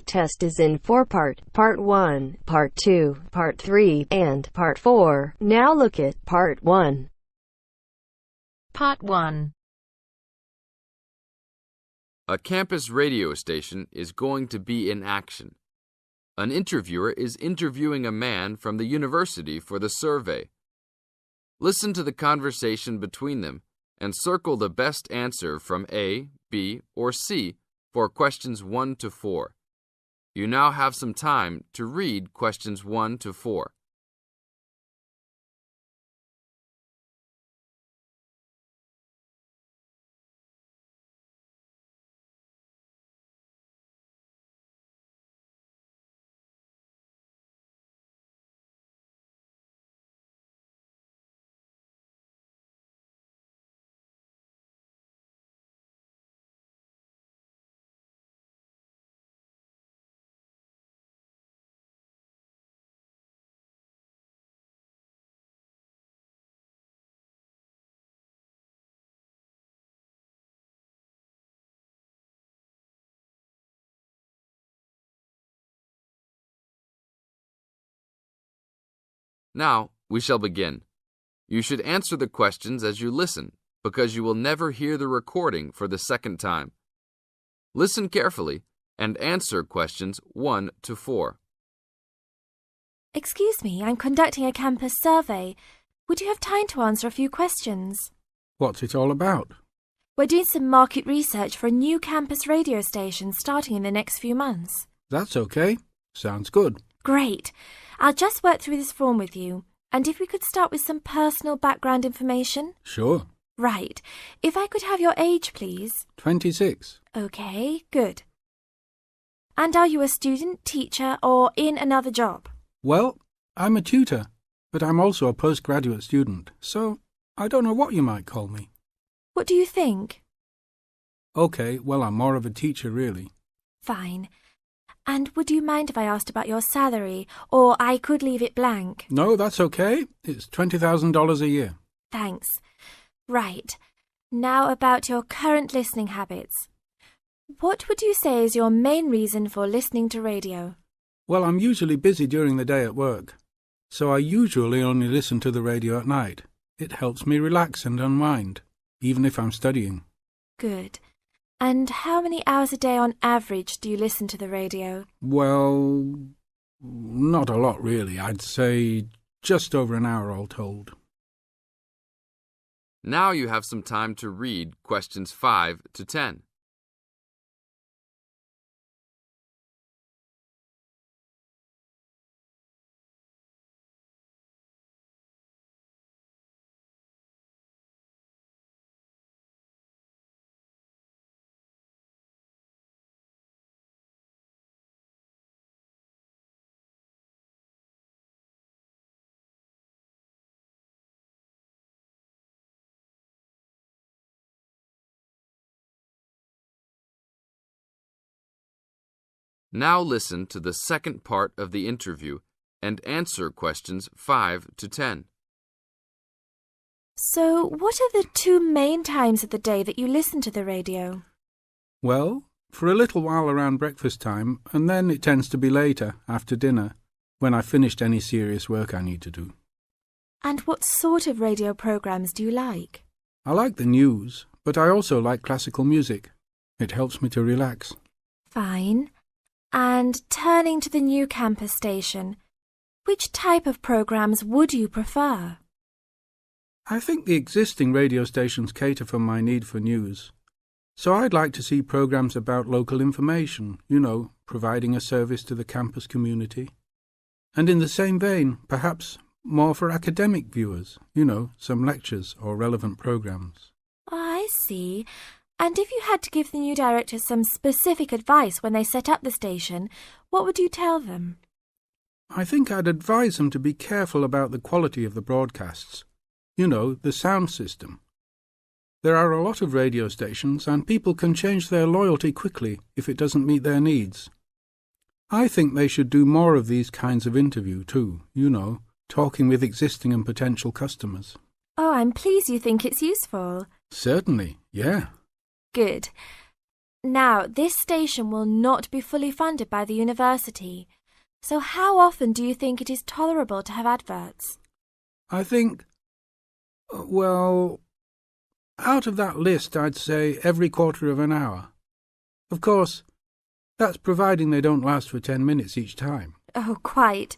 Respondent test is in 4-part, Part 1, Part 2, Part 3, and Part 4. Now look at Part 1. Part 1. A campus radio station is going to be in action. An interviewer is interviewing a man from the university for the survey. Listen to the conversation between them and circle the best answer from A, B, or C for questions 1 to 4. You now have some time to read questions 1 to 4. Now, we shall begin. You should answer the questions as you listen, because you will never hear the recording for the second time. Listen carefully and answer questions 1 to 4. Excuse me, I'm conducting a campus survey. Would you have time to answer a few questions? What's it all about? We're doing some market research for a new campus radio station starting in the next few months. That's okay. Sounds good. Great. I'll just work through this form with you. And if we could start with some personal background information? Sure. Right. If I could have your age, please. 26. Okay, good. And are you a student, teacher, or in another job? Well, I'm a tutor, but I'm also a postgraduate student, so I don't know what you might call me. What do you think? Okay, well, I'm more of a teacher, really. Fine. And would you mind if I asked about your salary, or I could leave it blank? No, that's okay. It's $20,000 a year. Thanks. Right. Now about your current listening habits. What would you say is your main reason for listening to radio? Well, I'm usually busy during the day at work, so I usually only listen to the radio at night. It helps me relax and unwind, even if I'm studying. Good. And how many hours a day on average do you listen to the radio? Well, not a lot really. I'd say just over an hour all told. Now you have some time to read questions 5 to 10. Now listen to the second part of the interview and answer questions 5 to 10. So, what are the 2 main times of the day that you listen to the radio? Well, for a little while around breakfast time, and then it tends to be later, after dinner, when I've finished any serious work I need to do. And what sort of radio programs do you like? I like the news, but I also like classical music. It helps me to relax. Fine. And turning to the new campus station, which type of programs would you prefer? I think the existing radio stations cater for my need for news. So I'd like to see programs about local information, providing a service to the campus community. And in the same vein, perhaps more for academic viewers, some lectures or relevant programs. I see. And if you had to give the new director some specific advice when they set up the station, what would you tell them? I think I'd advise them to be careful about the quality of the broadcasts. The sound system. There are a lot of radio stations, and people can change their loyalty quickly if it doesn't meet their needs. I think they should do more of these kinds of interview too, talking with existing and potential customers. Oh, I'm pleased you think it's useful. Certainly, yeah. Good. Now, this station will not be fully funded by the university, so how often do you think it is tolerable to have adverts? I think, well, out of that list I'd say every quarter of an hour. Of course, that's providing they don't last for 10 minutes each time. Oh, quite.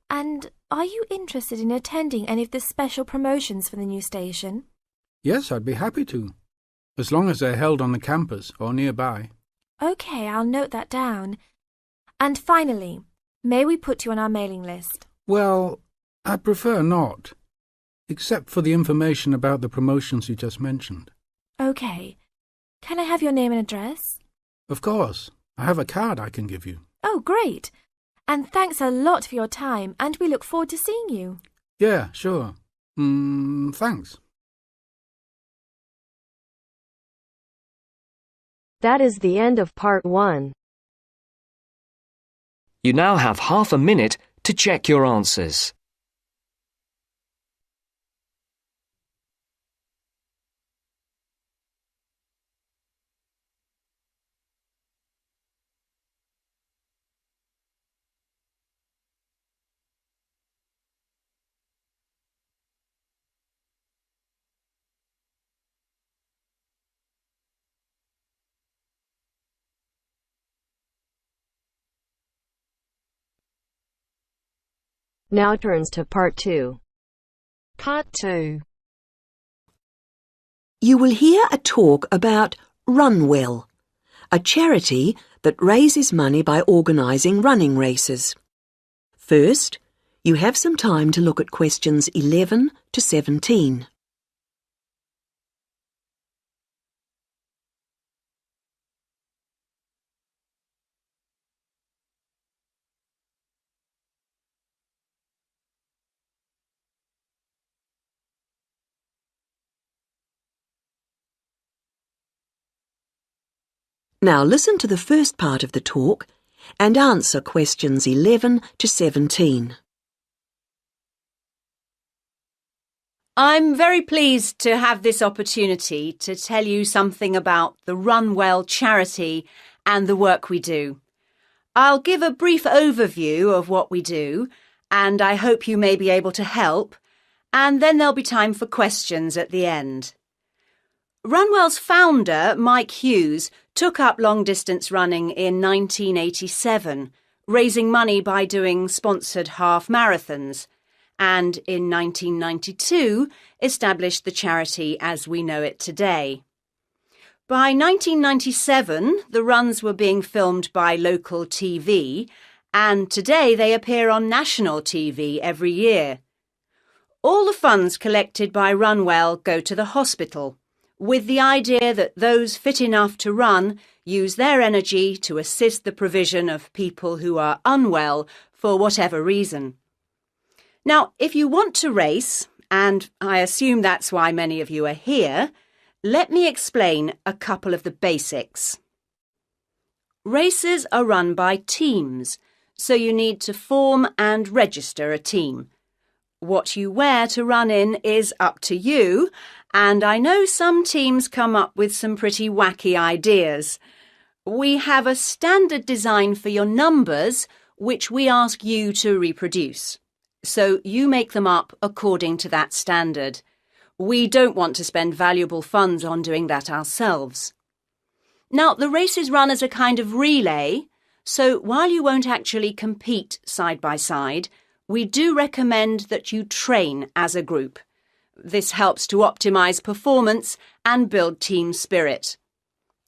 And are you interested in attending any of the special promotions for the new station? Yes, I'd be happy to, as long as they're held on the campus or nearby. OK, I'll note that down. And finally, may we put you on our mailing list? Well, I prefer not, except for the information about the promotions you just mentioned. OK. Can I have your name and address? Of course. I have a card I can give you. Oh, great. And thanks a lot for your time, and we look forward to seeing you. Yeah, sure. Thanks. That is the end of part 1. You now have half a minute to check your answers. Now turns to part 2. Part 2. You will hear a talk about Runwell, a charity that raises money by organising running races. First, you have some time to look at questions 11 to 17. Now listen to the first part of the talk and answer questions 11 to 17. I'm very pleased to have this opportunity to tell you something about the Runwell charity and the work we do. I'll give a brief overview of what we do, and I hope you may be able to help, and then there'll be time for questions at the end. Runwell's founder, Mike Hughes, took up long-distance running in 1987, raising money by doing sponsored half marathons, and in 1992 established the charity as we know it today. By 1997, the runs were being filmed by local TV, and today they appear on national TV every year. All the funds collected by Runwell go to the hospital, with the idea that those fit enough to run use their energy to assist the provision of people who are unwell for whatever reason. Now, if you want to race, and I assume that's why many of you are here, let me explain a couple of the basics. Races are run by teams, so you need to form and register a team. What you wear to run in is up to you, and I know some teams come up with some pretty wacky ideas. We have a standard design for your numbers, which we ask you to reproduce. So you make them up according to that standard. We don't want to spend valuable funds on doing that ourselves. Now, the race is run as a kind of relay, so while you won't actually compete side by side, we do recommend that you train as a group. This helps to optimise performance and build team spirit.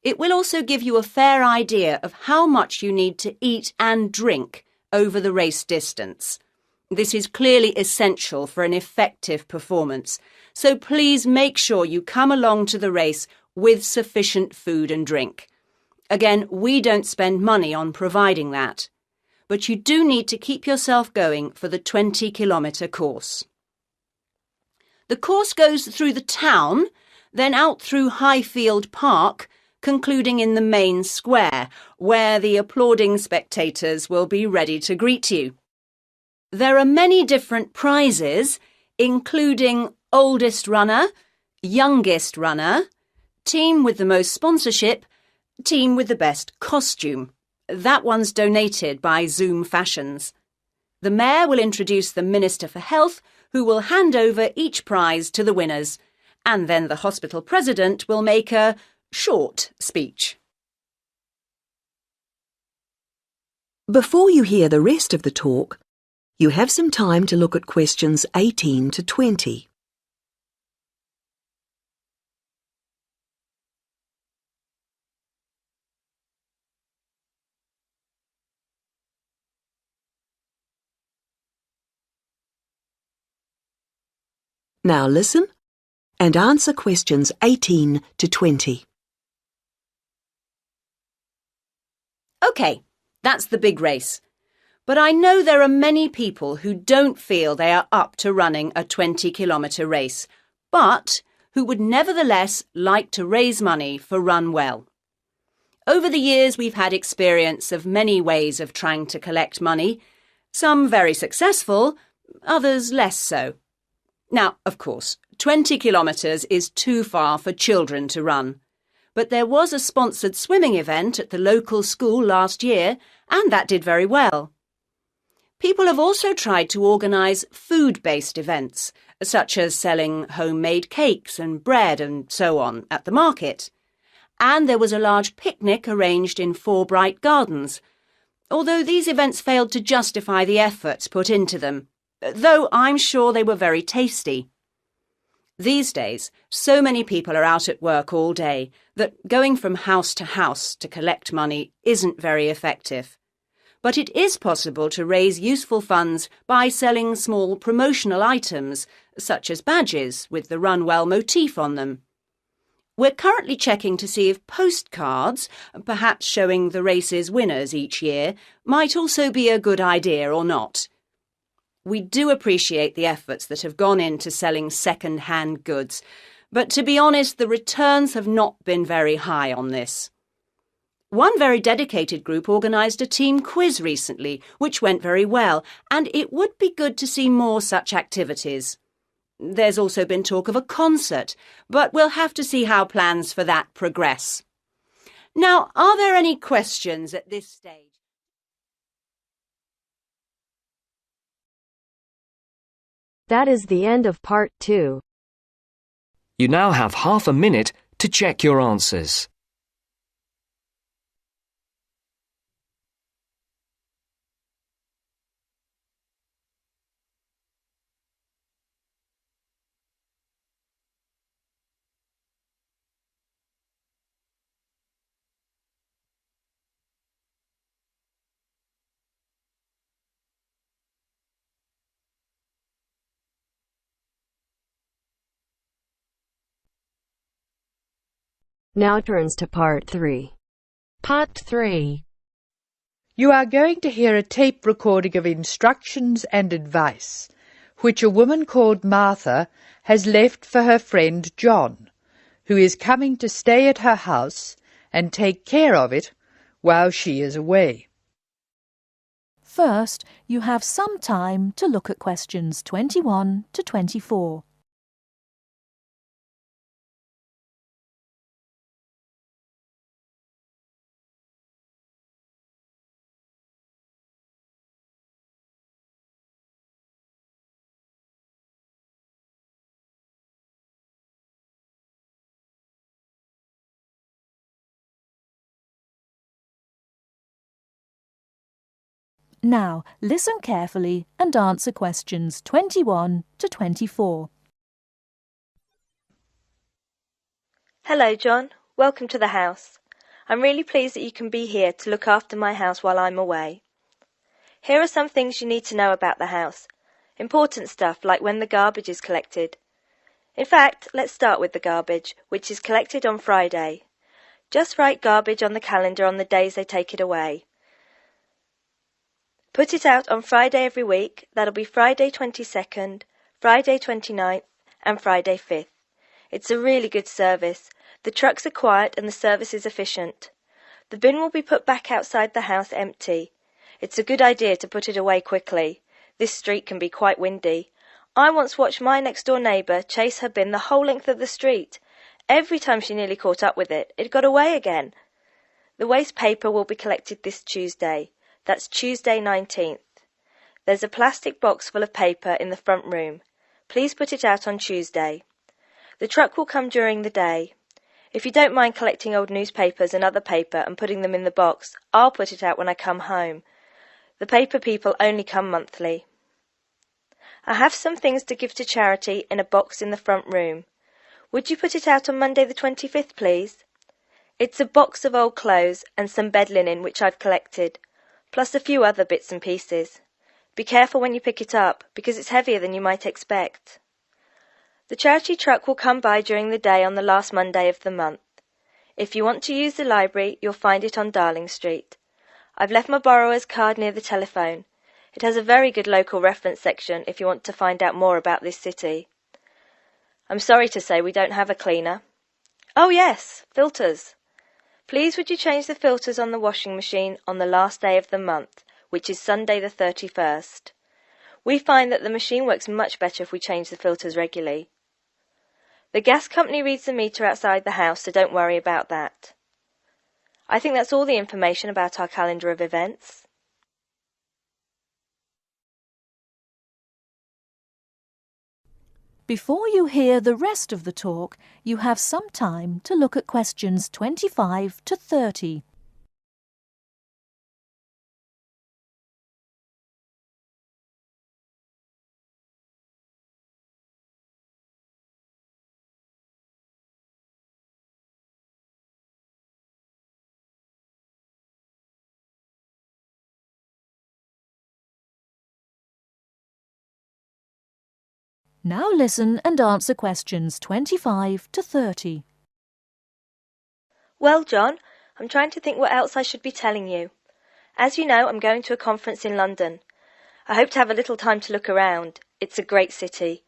It will also give you a fair idea of how much you need to eat and drink over the race distance. This is clearly essential for an effective performance, so please make sure you come along to the race with sufficient food and drink. Again, we don't spend money on providing that, but you do need to keep yourself going for the 20-kilometre course. The course goes through the town, then out through Highfield Park, concluding in the main square, where the applauding spectators will be ready to greet you. There are many different prizes, including oldest runner, youngest runner, team with the most sponsorship, team with the best costume. That one's donated by Zoom Fashions. The Mayor will introduce the Minister for Health, who will hand over each prize to the winners, and then the hospital president will make a short speech. Before you hear the rest of the talk, you have some time to look at questions 18 to 20. Now listen and answer questions 18 to 20. OK, that's the big race. But I know there are many people who don't feel they are up to running a 20-kilometre race, but who would nevertheless like to raise money for Run Well. Over the years, we've had experience of many ways of trying to collect money, some very successful, others less so. Now, of course, 20 kilometres is too far for children to run. But there was a sponsored swimming event at the local school last year, and that did very well. People have also tried to organise food-based events, such as selling homemade cakes and bread and so on at the market. And there was a large picnic arranged in 4 Bright Gardens, although these events failed to justify the efforts put into them, though I'm sure they were very tasty. These days, so many people are out at work all day that going from house to collect money isn't very effective. But it is possible to raise useful funds by selling small promotional items, such as badges with the Run Well motif on them. We're currently checking to see if postcards, perhaps showing the race's winners each year, might also be a good idea or not. We do appreciate the efforts that have gone into selling second-hand goods, but to be honest, the returns have not been very high on this. One very dedicated group organised a team quiz recently, which went very well, and it would be good to see more such activities. There's also been talk of a concert, but we'll have to see how plans for that progress. Now, are there any questions at this stage? That is the end of part 2. You now have half a minute to check your answers. Now turns to part 3. Part 3. You are going to hear a tape recording of instructions and advice, which a woman called Martha has left for her friend John, who is coming to stay at her house and take care of it while she is away. First, you have some time to look at questions 21 to 24. Now, listen carefully and answer questions 21 to 24. Hello, John. Welcome to the house. I'm really pleased that you can be here to look after my house while I'm away. Here are some things you need to know about the house. Important stuff like when the garbage is collected. In fact, let's start with the garbage, which is collected on Friday. Just write garbage on the calendar on the days they take it away. Put it out on Friday every week. That'll be Friday 22nd, Friday 29th and Friday 5th. It's a really good service. The trucks are quiet and the service is efficient. The bin will be put back outside the house empty. It's a good idea to put it away quickly. This street can be quite windy. I once watched my next-door neighbour chase her bin the whole length of the street. Every time she nearly caught up with it, it got away again. The waste paper will be collected this Tuesday. That's Tuesday 19th. There's a plastic box full of paper in the front room. Please put it out on Tuesday. The truck will come during the day. If you don't mind collecting old newspapers and other paper and putting them in the box, I'll put it out when I come home. The paper people only come monthly. I have some things to give to charity in a box in the front room. Would you put it out on Monday the 25th, please? It's a box of old clothes and some bed linen which I've collected, plus a few other bits and pieces. Be careful when you pick it up, because it's heavier than you might expect. The charity truck will come by during the day on the last Monday of the month. If you want to use the library, you'll find it on Darling Street. I've left my borrower's card near the telephone. It has a very good local reference section if you want to find out more about this city. I'm sorry to say we don't have a cleaner. Oh yes, filters. Please would you change the filters on the washing machine on the last day of the month, which is Sunday the 31st. We find that the machine works much better if we change the filters regularly. The gas company reads the meter outside the house, so don't worry about that. I think that's all the information about our calendar of events. Before you hear the rest of the talk, you have some time to look at questions 25 to 30. Now listen and answer questions 25 to 30. Well, John, I'm trying to think what else I should be telling you. As you know, I'm going to a conference in London. I hope to have a little time to look around. It's a great city.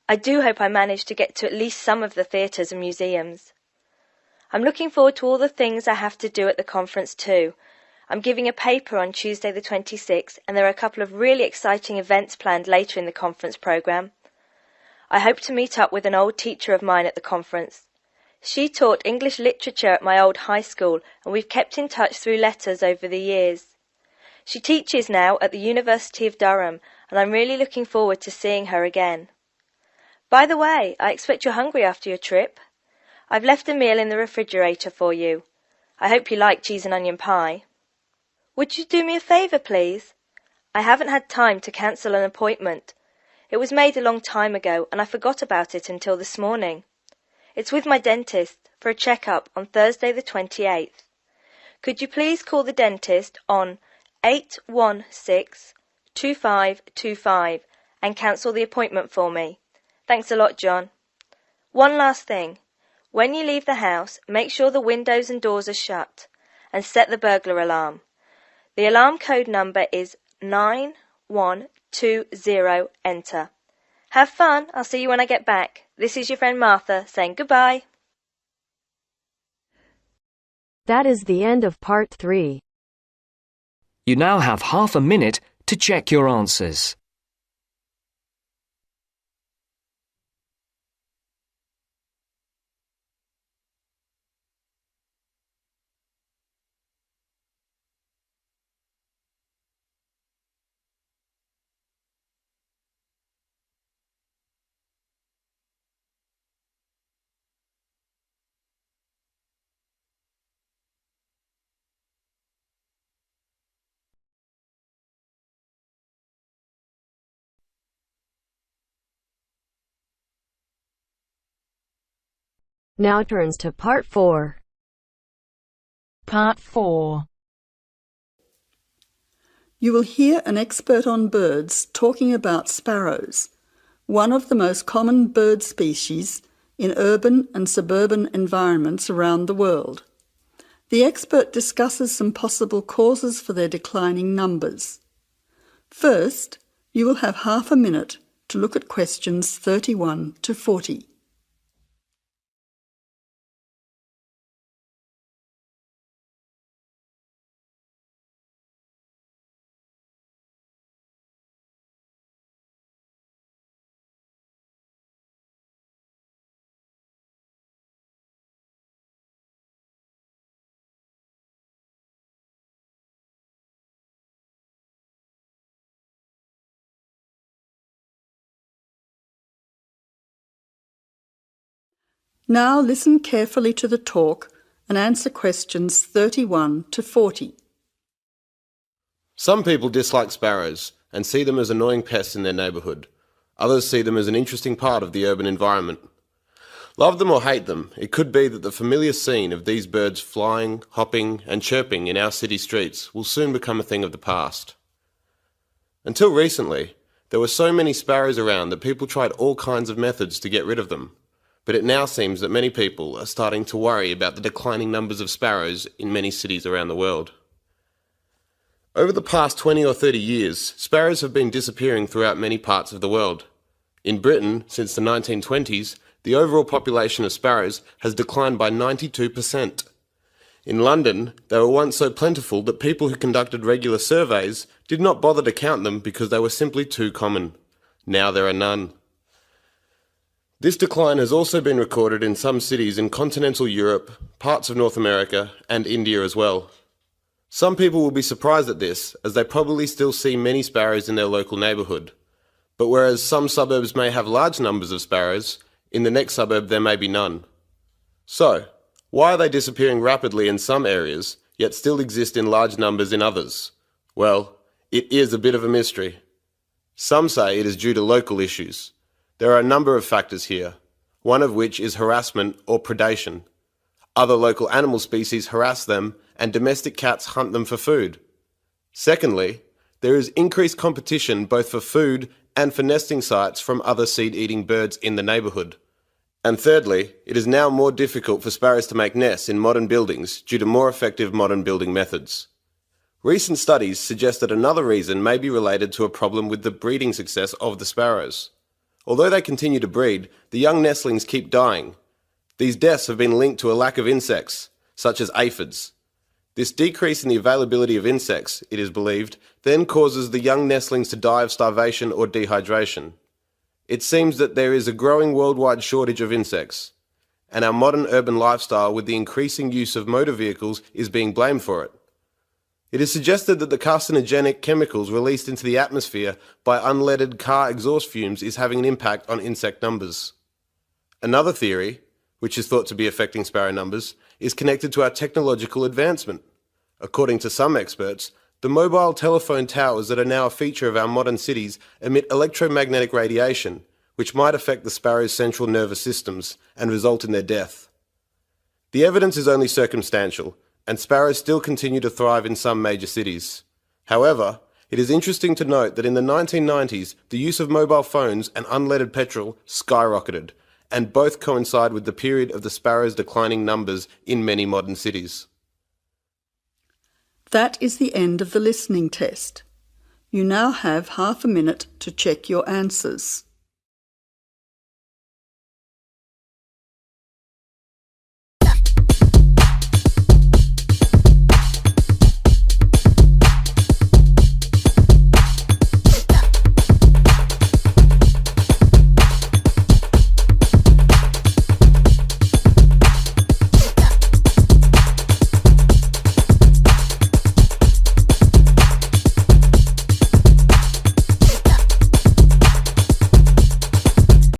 I do hope I manage to get to at least some of the theatres and museums. I'm looking forward to all the things I have to do at the conference too. I'm giving a paper on Tuesday the 26th, and there are a couple of really exciting events planned later in the conference programme. I hope to meet up with an old teacher of mine at the conference. She taught English literature at my old high school, and we've kept in touch through letters over the years. She teaches now at the University of Durham, and I'm really looking forward to seeing her again. By the way, I expect you're hungry after your trip. I've left a meal in the refrigerator for you. I hope you like cheese and onion pie. Would you do me a favour, please? I haven't had time to cancel an appointment. It was made a long time ago, and I forgot about it until this morning. It's with my dentist for a check-up on Thursday the 28th. Could you please call the dentist on 816-2525 and cancel the appointment for me? Thanks a lot, John. One last thing. When you leave the house, make sure the windows and doors are shut, and set the burglar alarm. The alarm code number is 9120, enter. Have fun. I'll see you when I get back. This is your friend Martha saying goodbye. That is the end of part 3. You now have half a minute to check your answers. Now turns to part 4. Part 4. You will hear an expert on birds talking about sparrows, one of the most common bird species in urban and suburban environments around the world. The expert discusses some possible causes for their declining numbers. First, you will have half a minute to look at questions 31 to 40. Now listen carefully to the talk and answer questions 31 to 40. Some people dislike sparrows and see them as annoying pests in their neighbourhood. Others see them as an interesting part of the urban environment. Love them or hate them, it could be that the familiar scene of these birds flying, hopping and chirping in our city streets will soon become a thing of the past. Until recently, there were so many sparrows around that people tried all kinds of methods to get rid of them. But it now seems that many people are starting to worry about the declining numbers of sparrows in many cities around the world. Over the past 20 or 30 years, sparrows have been disappearing throughout many parts of the world. In Britain, since the 1920s, the overall population of sparrows has declined by 92%. In London, they were once so plentiful that people who conducted regular surveys did not bother to count them because they were simply too common. Now there are none. This decline has also been recorded in some cities in continental Europe, parts of North America, and India as well. Some people will be surprised at this, as they probably still see many sparrows in their local neighbourhood. But whereas some suburbs may have large numbers of sparrows, in the next suburb there may be none. So, why are they disappearing rapidly in some areas, yet still exist in large numbers in others? Well, it is a bit of a mystery. Some say it is due to local issues. There are a number of factors here, one of which is harassment or predation. Other local animal species harass them, and domestic cats hunt them for food. Secondly, there is increased competition both for food and for nesting sites from other seed-eating birds in the neighbourhood. And thirdly, it is now more difficult for sparrows to make nests in modern buildings due to more effective modern building methods. Recent studies suggest that another reason may be related to a problem with the breeding success of the sparrows. Although they continue to breed, the young nestlings keep dying. These deaths have been linked to a lack of insects, such as aphids. This decrease in the availability of insects, it is believed, then causes the young nestlings to die of starvation or dehydration. It seems that there is a growing worldwide shortage of insects, and our modern urban lifestyle with the increasing use of motor vehicles is being blamed for it. It is suggested that the carcinogenic chemicals released into the atmosphere by unleaded car exhaust fumes is having an impact on insect numbers. Another theory, which is thought to be affecting sparrow numbers, is connected to our technological advancement. According to some experts, the mobile telephone towers that are now a feature of our modern cities emit electromagnetic radiation, which might affect the sparrows' central nervous systems and result in their death. The evidence is only circumstantial, and sparrows still continue to thrive in some major cities. However, it is interesting to note that in the 1990s, the use of mobile phones and unleaded petrol skyrocketed, and both coincide with the period of the sparrows' declining numbers in many modern cities. That is the end of the listening test. You now have half a minute to check your answers.